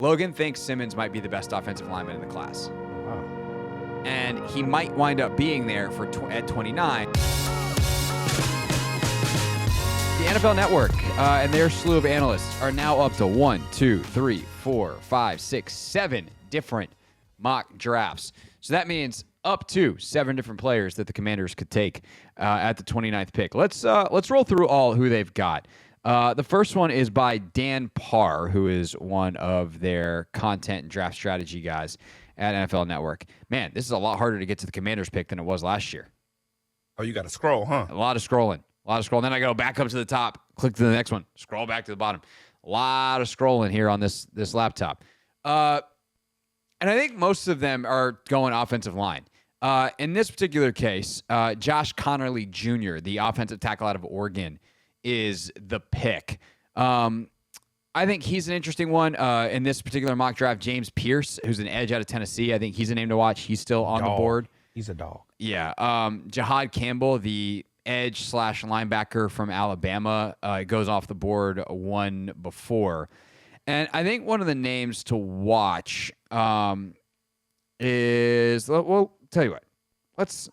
Logan thinks Simmons might be the best offensive lineman in the class. Wow. And he might wind up being there at 29. The NFL Network and their slew of analysts are now up to 1, 2, 3, 4, 5, 6, 7 different mock drafts. So that means up to 7 different players that the Commanders could take at the 29th pick. Let's roll through all who they've got. The first one is by Dan Parr, who is one of their content and draft strategy guys at NFL Network. Man, this is a lot harder to get to the Commanders pick than it was last year. Oh, you got to scroll, huh? A lot of scrolling. Then I go back up to the top, click to the next one, scroll back to the bottom. A lot of scrolling here on this laptop. And I think most of them are going offensive line. In this particular case, Josh Connerly Jr., the offensive tackle out of Oregon, is the pick. I think he's an interesting one. In this particular mock draft, James Pierce, who's an edge out of Tennessee, I think he's a name to watch. He's still on the board. He's a dog. Yeah. Jahad Campbell, the edge/linebacker from Alabama, goes off the board one before. And I think one of the names to watch is, well, tell you what, let's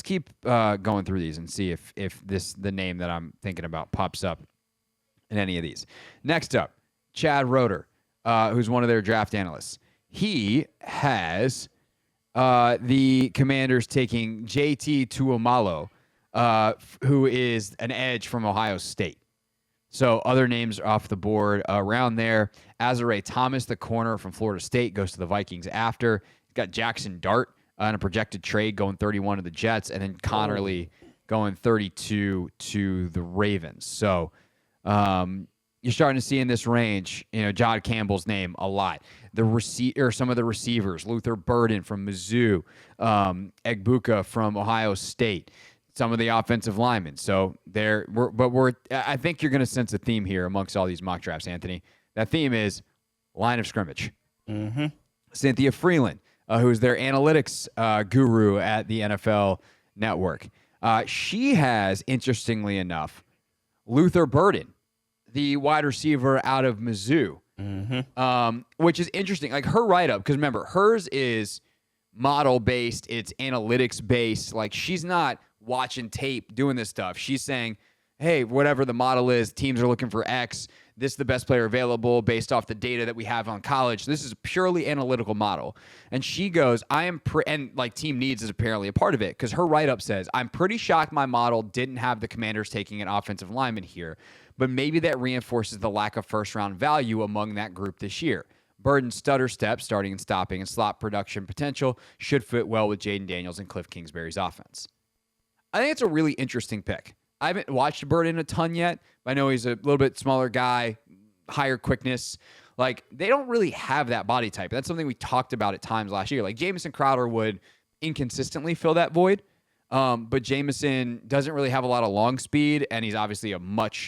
keep going through these and see if the name that I'm thinking about pops up in any of these. Next up, Chad Roeder, who's one of their draft analysts. He has the Commanders taking JT Tuamalo, who is an edge from Ohio State. So other names are off the board around there. Azare Thomas, the corner from Florida State, goes to the Vikings after. He's got Jackson Dart in a projected trade going 31 to the Jets, and then Connerly going 32 to the Ravens. So you're starting to see in this range, John Campbell's name a lot. Some of the receivers, Luther Burden from Mizzou, Egbuka from Ohio State, some of the offensive linemen. So I think you're going to sense a theme here amongst all these mock drafts, Anthony. That theme is line of scrimmage. Mm-hmm. Cynthia Freeland, who's their analytics guru at the NFL Network. She has, interestingly enough, Luther Burden, the wide receiver out of Mizzou, which is interesting. Like her write-up, because remember, hers is model-based, it's analytics-based. Like she's not watching tape doing this stuff. She's saying, hey, whatever the model is, teams are looking for X. This is the best player available based off the data that we have on college. This is a purely analytical model. And she goes, and team needs is apparently a part of it, because her write-up says, I'm pretty shocked my model didn't have the Commanders taking an offensive lineman here, but maybe that reinforces the lack of first-round value among that group this year. Burden's stutter step, starting and stopping, and slot production potential should fit well with Jaden Daniels and Cliff Kingsbury's offense. I think it's a really interesting pick. I haven't watched Burden a ton yet, but I know he's a little bit smaller guy, higher quickness. Like, they don't really have that body type. That's something we talked about at times last year. Like, Jamison Crowder would inconsistently fill that void, but Jamison doesn't really have a lot of long speed, and he's obviously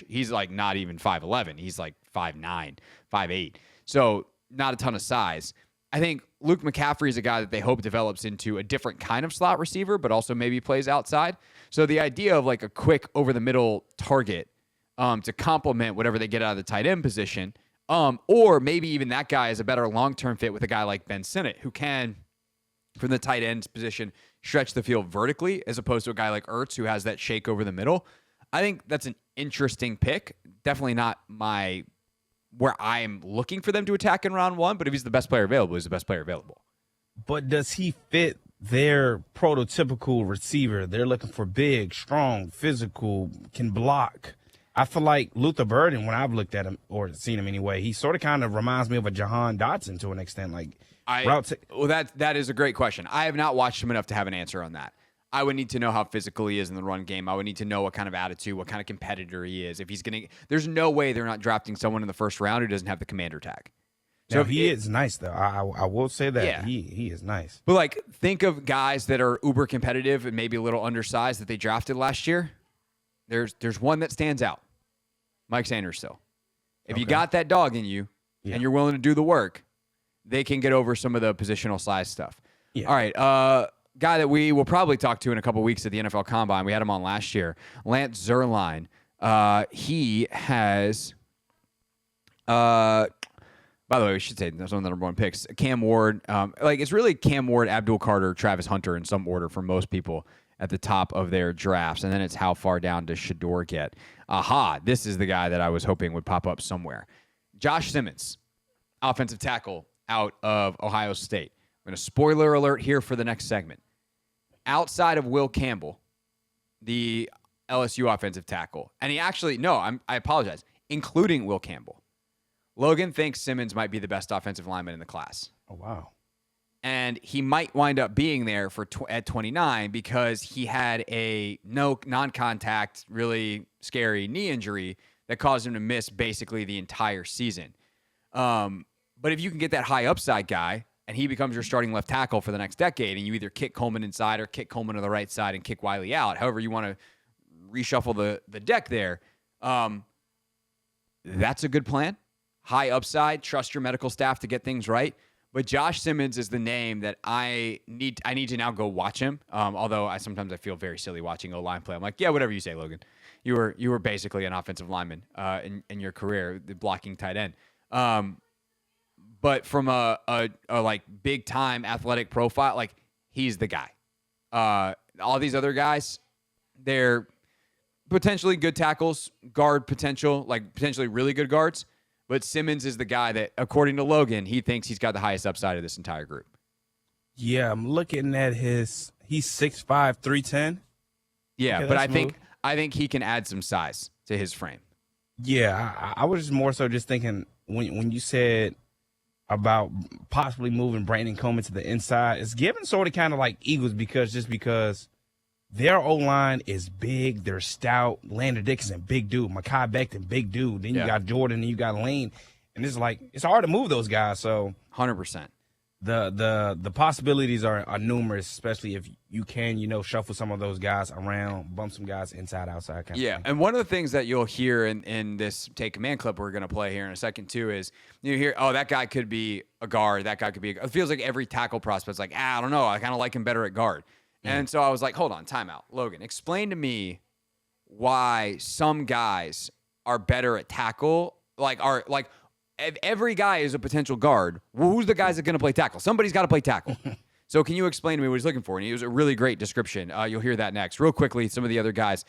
he's like not even 5'11". He's like 5'9", 5'8". So not a ton of size. I think Luke McCaffrey is a guy that they hope develops into a different kind of slot receiver, but also maybe plays outside. So the idea of like a quick over-the-middle target to complement whatever they get out of the tight end position, or maybe even that guy is a better long-term fit with a guy like Ben Sinnott, who can, from the tight end position, stretch the field vertically, as opposed to a guy like Ertz, who has that shake over the middle. I think that's an interesting pick. Definitely not where I'm looking for them to attack in round one, but if he's the best player available, he's the best player available. But does he fit their prototypical receiver? They're looking for big, strong, physical, can block. I feel like Luther Burden, when I've looked at him or seen him anyway, he sort of kind of reminds me of a Jahan Dotson to an extent. That is a great question. I have not watched him enough to have an answer on that. I would need to know how physical he is in the run game. I would need to know what kind of attitude, what kind of competitor he is. If he's going to, there's no way they're not drafting someone in the first round who doesn't have the commander tag. So he is nice, though. I will say that. Yeah. He is nice. But like, think of guys that are uber competitive and maybe a little undersized that they drafted last year. There's one that stands out. Mike Sanders still. If you got that dog in you and you're willing to do the work, they can get over some of the positional size stuff. Yeah. All right. Guy that we will probably talk to in a couple weeks at the NFL Combine. We had him on last year. Lance Zierlein. He has, let's By the way, we should say that's one of the number one picks. Cam Ward, it's really Cam Ward, Abdul Carter, Travis Hunter in some order for most people at the top of their drafts. And then it's how far down does Shador get? This is the guy that I was hoping would pop up somewhere. Josh Simmons, offensive tackle out of Ohio State. I'm going to spoiler alert here for the next segment. Outside of Will Campbell, the LSU offensive tackle, and I apologize, including Will Campbell, Logan thinks Simmons might be the best offensive lineman in the class. Oh, wow. And he might wind up being there at 29 because he had a non-contact, really scary knee injury that caused him to miss basically the entire season. But if you can get that high upside guy and he becomes your starting left tackle for the next decade, and you either kick Coleman inside or kick Coleman to the right side and kick Wiley out, however you want to reshuffle the deck there, that's a good plan. High upside, trust your medical staff to get things right. But Josh Simmons is the name that I need to now go watch him. Although I feel very silly watching O-line play. I'm like, yeah, whatever you say, Logan. You were basically an offensive lineman in your career, the blocking tight end. But from a like big time athletic profile, like he's the guy. All these other guys, they're potentially good tackles, guard potential, like potentially really good guards. But Simmons is the guy that, according to Logan, he thinks he's got the highest upside of this entire group. Yeah, I'm looking at he's 6'5", 310. Yeah, okay, but I think he can add some size to his frame. Yeah, I was more so just thinking when you said about possibly moving Brandon Coleman to the inside, it's given sort of kind of like Eagles because their O-line is big. They're stout. Landon Dickinson, big dude. Mekhi Becton, big dude. Then you got Jordan and you got Lane. And it's hard to move those guys. So 100%. The possibilities are numerous, especially if you can, shuffle some of those guys around, bump some guys inside, outside. Kind of thing. And one of the things that you'll hear in this Take Command clip we're going to play here in a second too is you hear, oh, that guy could be a guard. That guy could be it feels like every tackle prospect's like, I don't know. I kind of like him better at guard. And so I was like, hold on, timeout. Logan, explain to me why some guys are better at tackle, if every guy is a potential guard, well, who's the guys that are going to play tackle? Somebody's got to play tackle. So can you explain to me what he's looking for? And he was a really great description. You'll hear that next. Real quickly, some of the other guys.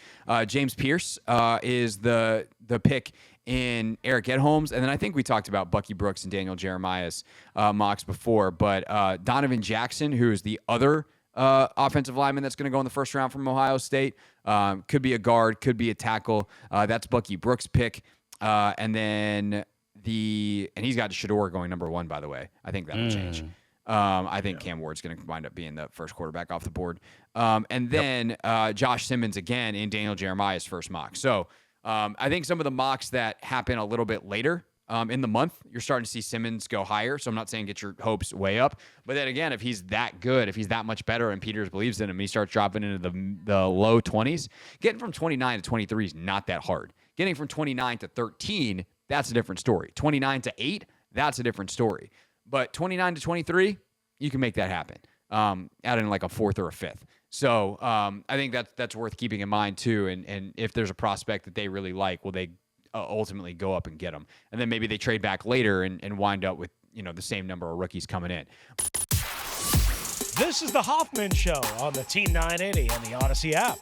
James Pierce is the pick in Eric Edholm's. And then I think we talked about Bucky Brooks and Daniel Jeremiah's mocks before. But Donovan Jackson, who is the other offensive lineman that's going to go in the first round from Ohio State. Could be a guard, could be a tackle. That's Bucky Brooks' pick. And then he's got Shador going number 1, by the way. I think that'll change. I think Cam Ward's going to wind up being the first quarterback off the board. And then Josh Simmons again in Daniel Jeremiah's first mock. So I think some of the mocks that happen a little bit later in the month, you're starting to see Simmons go higher. So I'm not saying get your hopes way up. But then again, if he's that good, if he's that much better and Peters believes in him, he starts dropping into the low 20s. Getting from 29 to 23 is not that hard. Getting from 29 to 13, that's a different story. 29 to 8, that's a different story. But 29 to 23, you can make that happen. Add in like a 4th or a 5th. So I think that's worth keeping in mind too. And if there's a prospect that they really like, will they ultimately go up and get them? And then maybe they trade back later and wind up with the same number of rookies coming in. This is the Hoffman Show on the Team 980 and the Odyssey app.